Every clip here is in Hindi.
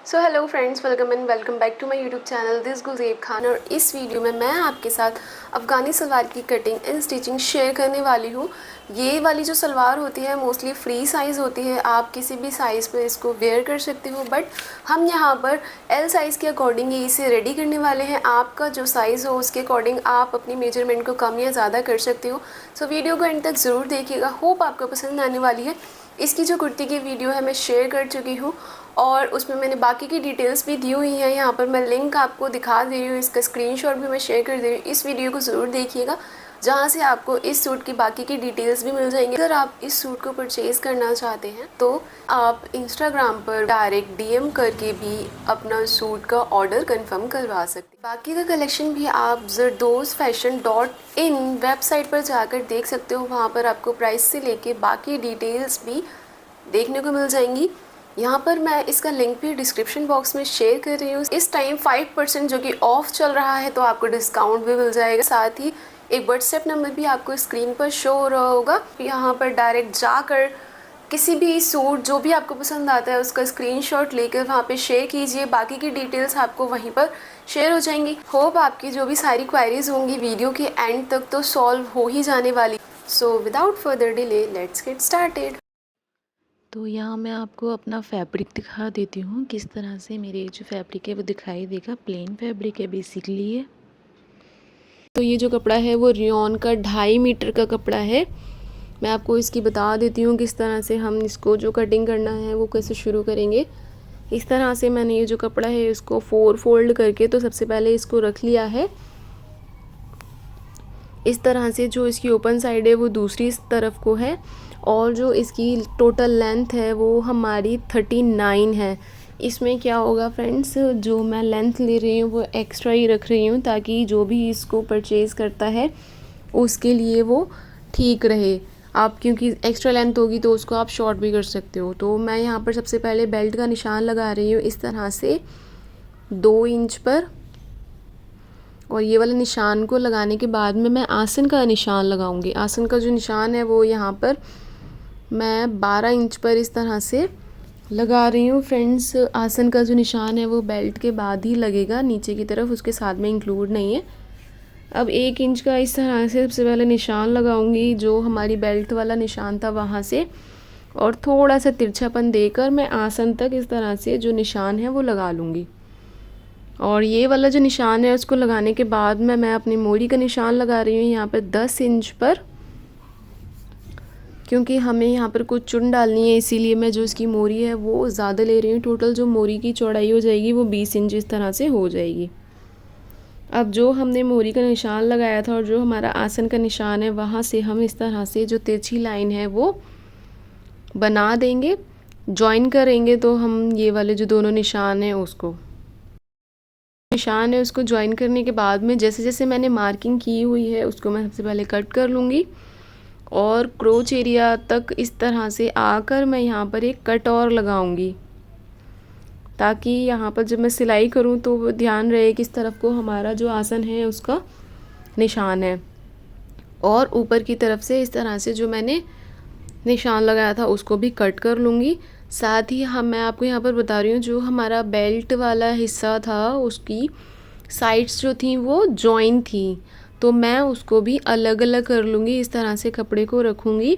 So hello friends, welcome and welcome back to my YouTube channel this Gulzeb Khan. और इस वीडियो में मैं आपके साथ अफ़गानी सलवार की कटिंग एंड स्टिचिंग शेयर करने वाली हूँ। ये वाली जो सलवार होती है मोस्टली फ्री साइज़ होती है, आप किसी भी साइज़ पे इसको वेयर कर सकते हो, बट हम यहाँ पर एल साइज़ के अकॉर्डिंग ही इसे रेडी करने वाले हैं। आपका जो साइज़ हो उसके अकॉर्डिंग आप अपनी मेजरमेंट को कम या ज़्यादा कर सकते हो। सो वीडियो को एंड तक ज़रूर देखिएगा, होप आपको पसंद आने वाली है। इसकी जो कुर्ती की वीडियो है मैं शेयर कर चुकी हूँ और उसमें मैंने बाकी की डिटेल्स भी दी हुई हैं। यहाँ पर मैं लिंक आपको दिखा दे रही हूँ, इसका स्क्रीनशॉट भी मैं शेयर कर दे रही हूँ। इस वीडियो को ज़रूर देखिएगा, जहाँ से आपको इस सूट की बाकी की डिटेल्स भी मिल जाएंगी। अगर आप इस सूट को परचेज़ करना चाहते हैं तो आप इंस्टाग्राम पर डायरेक्ट डीएम करके भी अपना सूट का ऑर्डर कंफर्म करवा सकते हैं। बाकी का कलेक्शन भी आप zardoozfashion.in वेबसाइट पर जाकर देख सकते हो। वहाँ पर आपको प्राइस से लेके बाकी डिटेल्स भी देखने को मिल जाएंगी। यहाँ पर मैं इसका लिंक भी डिस्क्रिप्शन बॉक्स में शेयर कर रही हूँ। इस टाइम 5% जो कि ऑफ चल रहा है, तो आपको डिस्काउंट भी मिल जाएगा। साथ ही एक व्हाट्सएप नंबर भी आपको स्क्रीन पर शो हो रहा होगा। यहाँ पर डायरेक्ट जाकर किसी भी सूट जो भी आपको पसंद आता है उसका स्क्रीनशॉट लेकर वहाँ पे शेयर कीजिए। बाकी की डिटेल्स आपको वहीं पर शेयर हो जाएंगी। होप आपकी जो भी सारी क्वायरीज होंगी वीडियो के एंड तक तो सॉल्व हो ही जाने वाली। So without further delay let's get started. तो यहाँ मैं आपको अपना फैब्रिक दिखा देती हूँ किस तरह से मेरे जो फैब्रिक है वो दिखाई देगा। प्लेन फैब्रिक है बेसिकली ये। तो ये जो कपड़ा है वो रियोन का 2.5 मीटर का कपड़ा है। मैं आपको इसकी बता देती हूँ किस तरह से हम इसको जो कटिंग करना है वो कैसे शुरू करेंगे। इस तरह से मैंने ये जो कपड़ा है इसको 4 फोल्ड करके तो सबसे पहले इसको रख लिया है। इस तरह से जो इसकी ओपन साइड है वो दूसरी तरफ को है और जो इसकी टोटल लेंथ है वो हमारी 39 है। इसमें क्या होगा फ्रेंड्स, जो मैं लेंथ ले रही हूँ वो एक्स्ट्रा ही रख रही हूँ ताकि जो भी इसको परचेज़ करता है उसके लिए वो ठीक रहे। आप क्योंकि एक्स्ट्रा लेंथ होगी तो उसको आप शॉर्ट भी कर सकते हो। तो मैं यहाँ पर सबसे पहले बेल्ट का निशान लगा रही हूँ इस तरह से 2 इंच पर, और ये वाले निशान को लगाने के बाद में मैं आसन का निशान लगाऊंगी। आसन का जो निशान है वो यहाँ पर मैं 12 इंच पर इस तरह से लगा रही हूँ। फ्रेंड्स, आसन का जो निशान है वो बेल्ट के बाद ही लगेगा नीचे की तरफ, उसके साथ में इंक्लूड नहीं है। अब 1 इंच का इस तरह से सबसे पहले निशान लगाऊंगी जो हमारी बेल्ट वाला निशान था वहाँ से, और थोड़ा सा तिरछापन देकर मैं आसन तक इस तरह से जो निशान है वो लगा लूँगी। और ये वाला जो निशान है उसको लगाने के बाद में मैं अपनी मोरी का निशान लगा रही हूँ यहाँ पर 10 इंच पर, क्योंकि हमें यहाँ पर कुछ चुन डालनी है इसीलिए मैं जो इसकी मोरी है वो ज़्यादा ले रही हूँ। टोटल जो मोरी की चौड़ाई हो जाएगी वो 20 इंच इस तरह से हो जाएगी। अब जो हमने मोरी का निशान लगाया था और जो हमारा आसन का निशान है वहाँ से हम इस तरह से जो तिरछी लाइन है वो बना देंगे, जॉइन करेंगे। तो हम ये वाले जो दोनों निशान हैं उसको ज्वाइन करने के बाद में जैसे जैसे मैंने मार्किंग की हुई है उसको मैं सबसे पहले कट कर लूँगी और क्रोच एरिया तक इस तरह से आकर मैं यहाँ पर एक कट और लगाऊंगी, ताकि यहाँ पर जब मैं सिलाई करूँ तो वो ध्यान रहे किस तरफ को हमारा जो आसन है उसका निशान है। और ऊपर की तरफ से इस तरह से जो मैंने निशान लगाया था उसको भी कट कर लूँगी। साथ ही मैं आपको यहाँ पर बता रही हूँ जो हमारा बेल्ट वाला हिस्सा था उसकी साइड्स जो थी वो जॉइन थी, तो मैं उसको भी अलग अलग कर लूँगी। इस तरह से कपड़े को रखूँगी,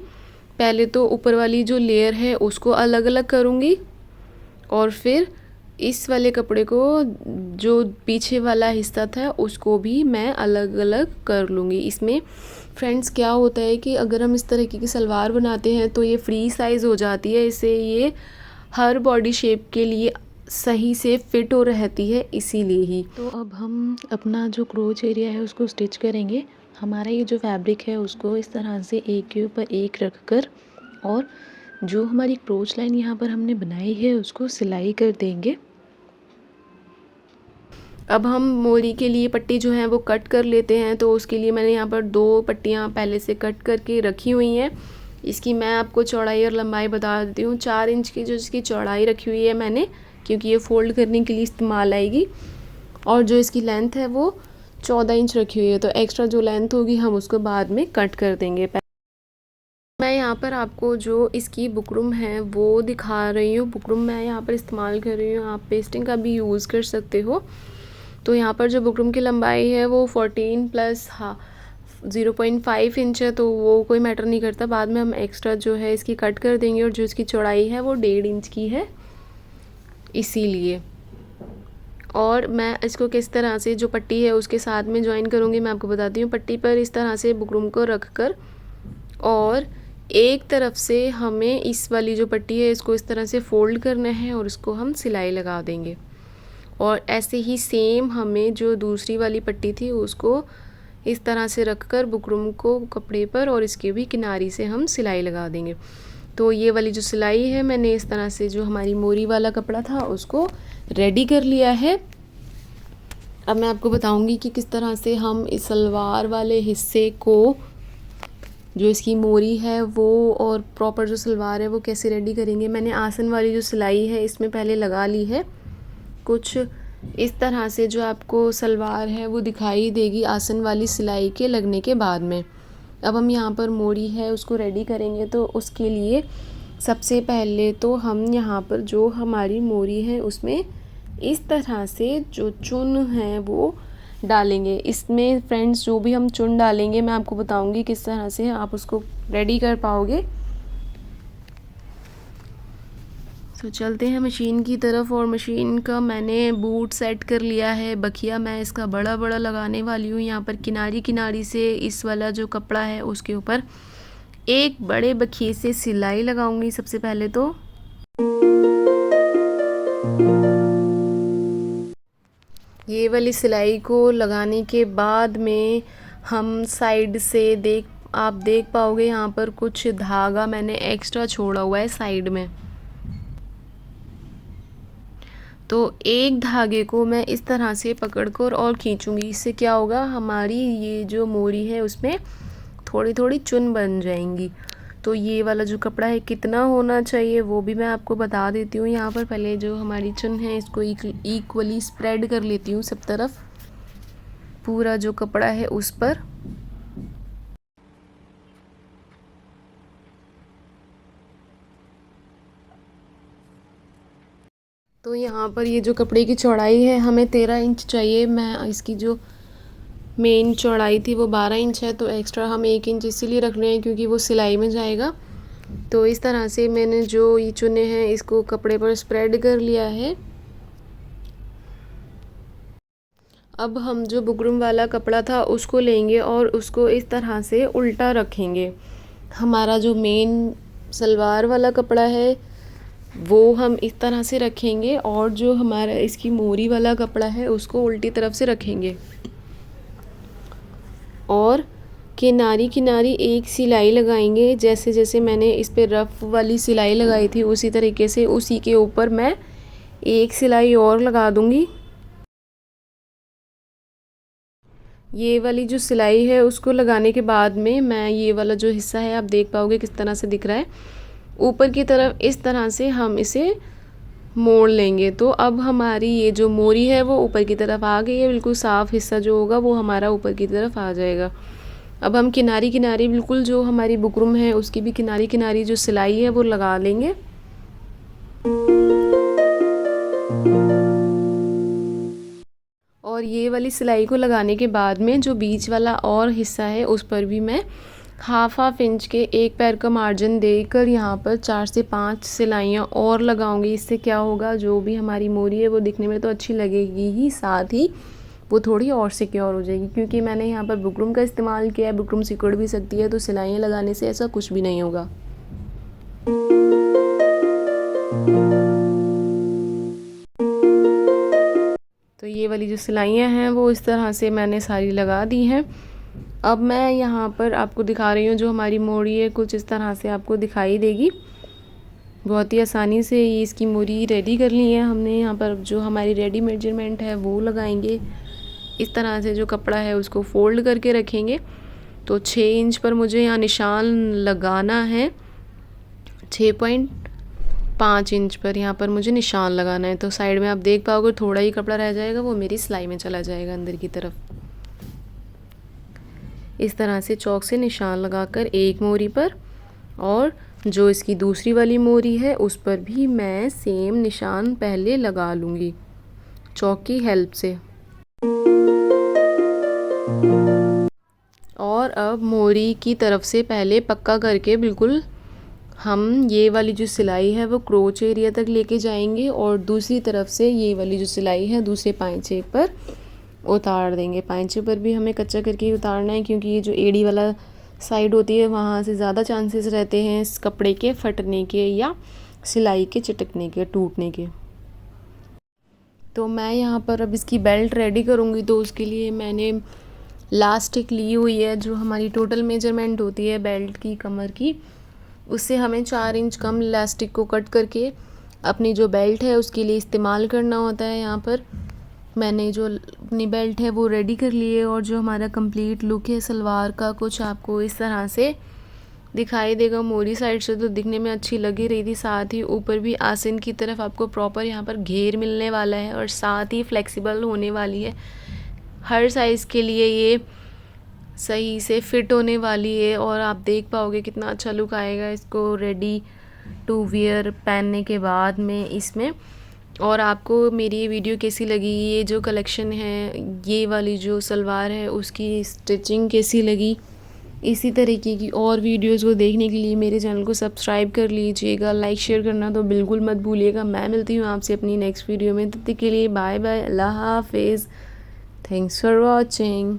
पहले तो ऊपर वाली जो लेयर है उसको अलग अलग करूँगी और फिर इस वाले कपड़े को जो पीछे वाला हिस्सा था उसको भी मैं अलग अलग कर लूँगी। इसमें फ्रेंड्स क्या होता है कि अगर हम इस तरह की सलवार बनाते हैं तो ये फ्री साइज़ हो जाती है, इससे ये हर बॉडी शेप के लिए सही से फिट हो रहती है, इसीलिए ही। तो अब हम अपना जो क्रोच एरिया है उसको स्टिच करेंगे। हमारा ये जो फैब्रिक है उसको इस तरह से एक के ऊपर एक रख कर और जो हमारी क्रोच लाइन यहाँ पर हमने बनाई है उसको सिलाई कर देंगे। अब हम मोरी के लिए पट्टी जो है वो कट कर लेते हैं। तो उसके लिए मैंने यहाँ पर 2 पट्टियाँ पहले से कट करके रखी हुई हैं। इसकी मैं आपको चौड़ाई और लंबाई बता देती हूँ। 4 इंच की जो इसकी चौड़ाई रखी हुई है मैंने, क्योंकि ये फोल्ड करने के लिए इस्तेमाल आएगी, और जो इसकी लेंथ है वो 14 इंच रखी हुई है। तो एक्स्ट्रा जो लेंथ होगी हम उसको बाद में कट कर देंगे। मैं यहाँ पर आपको जो इसकी बुकरम है वो दिखा रही हूँ। बुकरम मैं यहाँ पर इस्तेमाल कर रही हूँ, आप पेस्टिंग का भी यूज़ कर सकते हो। तो यहाँ पर जो बुकरम की लंबाई है वो 14 प्लस 0.5 इंच है, तो वो कोई मैटर नहीं करता। बाद में हम एक्स्ट्रा जो है इसकी कट कर देंगे, और जो इसकी चौड़ाई है वो 1.5 इंच की है इसीलिए। और मैं इसको किस तरह से जो पट्टी है उसके साथ में ज्वाइन करूँगी मैं आपको बताती हूँ। पट्टी पर इस तरह से बुकरम को रख कर, और एक तरफ से हमें इस वाली जो पट्टी है इसको इस तरह से फोल्ड करना है और इसको हम सिलाई लगा देंगे। और ऐसे ही सेम हमें जो दूसरी वाली पट्टी थी उसको इस तरह से रखकर बुकरम को कपड़े पर और इसके भी किनारी से हम सिलाई लगा देंगे। तो ये वाली जो सिलाई है मैंने इस तरह से जो हमारी मोरी वाला कपड़ा था उसको रेडी कर लिया है। अब मैं आपको बताऊंगी कि किस तरह से हम इस सलवार वाले हिस्से को, जो इसकी मोरी है वो और प्रॉपर जो सलवार है वो कैसे रेडी करेंगे। मैंने आसन वाली जो सिलाई है इसमें पहले लगा ली है। कुछ इस तरह से जो आपको सलवार है वो दिखाई देगी आसन वाली सिलाई के लगने के बाद में। अब हम यहाँ पर मोरी है उसको रेडी करेंगे, तो उसके लिए सबसे पहले तो हम यहाँ पर जो हमारी मोरी है उसमें इस तरह से जो चुन है वो डालेंगे। इसमें फ्रेंड्स जो भी हम चुन डालेंगे मैं आपको बताऊंगी किस तरह से आप उसको रेडी कर पाओगे। तो चलते हैं मशीन की तरफ, और मशीन का मैंने बूट सेट कर लिया है। बखिया मैं इसका बड़ा बड़ा लगाने वाली हूँ। यहाँ पर किनारी किनारी से इस वाला जो कपड़ा है उसके ऊपर एक बड़े बखिए से सिलाई लगाऊंगी सबसे पहले। तो ये वाली सिलाई को लगाने के बाद में हम साइड से आप देख पाओगे यहाँ पर कुछ धागा मैंने एक्स्ट्रा छोड़ा हुआ है साइड में। तो एक धागे को मैं इस तरह से पकड़कर और खींचूंगी। इससे क्या होगा, हमारी ये जो मोरी है उसमें थोड़ी थोड़ी चुन बन जाएंगी। तो ये वाला जो कपड़ा है कितना होना चाहिए वो भी मैं आपको बता देती हूँ। यहाँ पर पहले जो हमारी चुन है इसको इक्वली स्प्रेड कर लेती हूँ सब तरफ, पूरा जो कपड़ा है उस पर। तो यहाँ पर ये जो कपड़े की चौड़ाई है हमें 13 इंच चाहिए। मैं इसकी जो मेन चौड़ाई थी वो 12 इंच है, तो एक्स्ट्रा हम 1 इंच इसीलिए रख रहे हैं क्योंकि वो सिलाई में जाएगा। तो इस तरह से मैंने जो ये चुने हैं इसको कपड़े पर स्प्रेड कर लिया है। अब हम जो बुकरम वाला कपड़ा था उसको लेंगे और उसको इस तरह से उल्टा रखेंगे। हमारा जो मेन सलवार वाला कपड़ा है वो हम इस तरह से रखेंगे, और जो हमारा इसकी मोरी वाला कपड़ा है उसको उल्टी तरफ से रखेंगे, और किनारी किनारी एक सिलाई लगाएंगे। जैसे जैसे मैंने इस पे रफ वाली सिलाई लगाई थी उसी तरीके से उसी के ऊपर मैं एक सिलाई और लगा दूंगी। ये वाली जो सिलाई है उसको लगाने के बाद में मैं ये वाला जो हिस्सा है आप देख पाओगे किस तरह से दिख रहा है, ऊपर की तरफ इस तरह से हम इसे मोड़ लेंगे। तो अब हमारी ये जो मोरी है वो ऊपर की तरफ आ गई है। बिल्कुल साफ हिस्सा जो होगा वो हमारा ऊपर की तरफ आ जाएगा। अब हम किनारी किनारी बिल्कुल जो हमारी बुकरम है उसकी भी किनारी किनारी जो सिलाई है वो लगा लेंगे। और ये वाली सिलाई को लगाने के बाद में जो बीच वाला और हिस्सा है उस पर भी मैं हाफ इंच के एक पैर का मार्जिन देकर यहाँ पर 4 से 5 सिलाइयाँ और लगाऊंगी। इससे क्या होगा, जो भी हमारी मोरी है वो दिखने में तो अच्छी लगेगी ही, साथ ही वो थोड़ी और सिक्योर हो जाएगी। क्योंकि मैंने यहाँ पर बुकरम का इस्तेमाल किया है, बुकरम सिकुड़ भी सकती है, तो सिलाइयाँ लगाने से ऐसा कुछ भी नहीं होगा। तो ये वाली जो सिलाइयाँ हैं वो इस तरह से मैंने सारी लगा दी हैं। अब मैं यहाँ पर आपको दिखा रही हूँ जो हमारी मोरी है कुछ इस तरह से आपको दिखाई देगी। बहुत ही आसानी से ये इसकी मोरी रेडी कर ली है हमने। यहाँ पर जो हमारी रेडी मेजरमेंट है वो लगाएंगे। इस तरह से जो कपड़ा है उसको फोल्ड करके रखेंगे। तो 6 इंच पर मुझे यहाँ निशान लगाना है, 6.5 इंच पर यहाँ पर मुझे निशान लगाना है। तो साइड में आप देख पाओगे थोड़ा ही कपड़ा रह जाएगा, वो मेरी सिलाई में चला जाएगा अंदर की तरफ। इस तरह से चौक से निशान लगाकर एक मोरी पर और जो इसकी दूसरी वाली मोरी है उस पर भी मैं सेम निशान पहले लगा लूँगी चॉक की हेल्प से। और अब मोरी की तरफ से पहले पक्का करके बिल्कुल हम ये वाली जो सिलाई है वो क्रोच एरिया तक लेके जाएंगे और दूसरी तरफ से ये वाली जो सिलाई है दूसरे पांचे पर उतार देंगे। पांचे पर भी हमें कच्चा करके ही उतारना है क्योंकि ये जो एड़ी वाला साइड होती है वहाँ से ज़्यादा चांसेस रहते हैं इस कपड़े के फटने के या सिलाई के चिटकने के, टूटने के। तो मैं यहाँ पर अब इसकी बेल्ट रेडी करूँगी, तो उसके लिए मैंने लास्टिक ली हुई है। जो हमारी टोटल मेजरमेंट होती है बेल्ट की कमर की, उससे हमें 4 इंच कम इलास्टिक को कट करके अपनी जो बेल्ट है उसके लिए इस्तेमाल करना होता है। यहाँ पर मैंने जो अपनी बेल्ट है वो रेडी कर ली है और जो हमारा कंप्लीट लुक है सलवार का कुछ आपको इस तरह से दिखाई देगा। मोरी साइड से तो दिखने में अच्छी लग ही रही थी, साथ ही ऊपर भी आसन की तरफ आपको प्रॉपर यहाँ पर घेर मिलने वाला है और साथ ही फ्लेक्सिबल होने वाली है। हर साइज़ के लिए ये सही से फिट होने वाली है और आप देख पाओगे कितना अच्छा लुक आएगा इसको रेडी टू वियर पहनने के बाद में इसमें। और आपको मेरी ये वीडियो कैसी लगी, ये जो कलेक्शन है, ये वाली जो सलवार है उसकी स्टिचिंग कैसी लगी, इसी तरीके की और वीडियोस को देखने के लिए मेरे चैनल को सब्सक्राइब कर लीजिएगा। लाइक शेयर करना तो बिल्कुल मत भूलिएगा। मैं मिलती हूँ आपसे अपनी नेक्स्ट वीडियो में, तब तक के लिए बाय बाय, अल्लाह हाफिज़, थैंक्स फॉर वॉचिंग।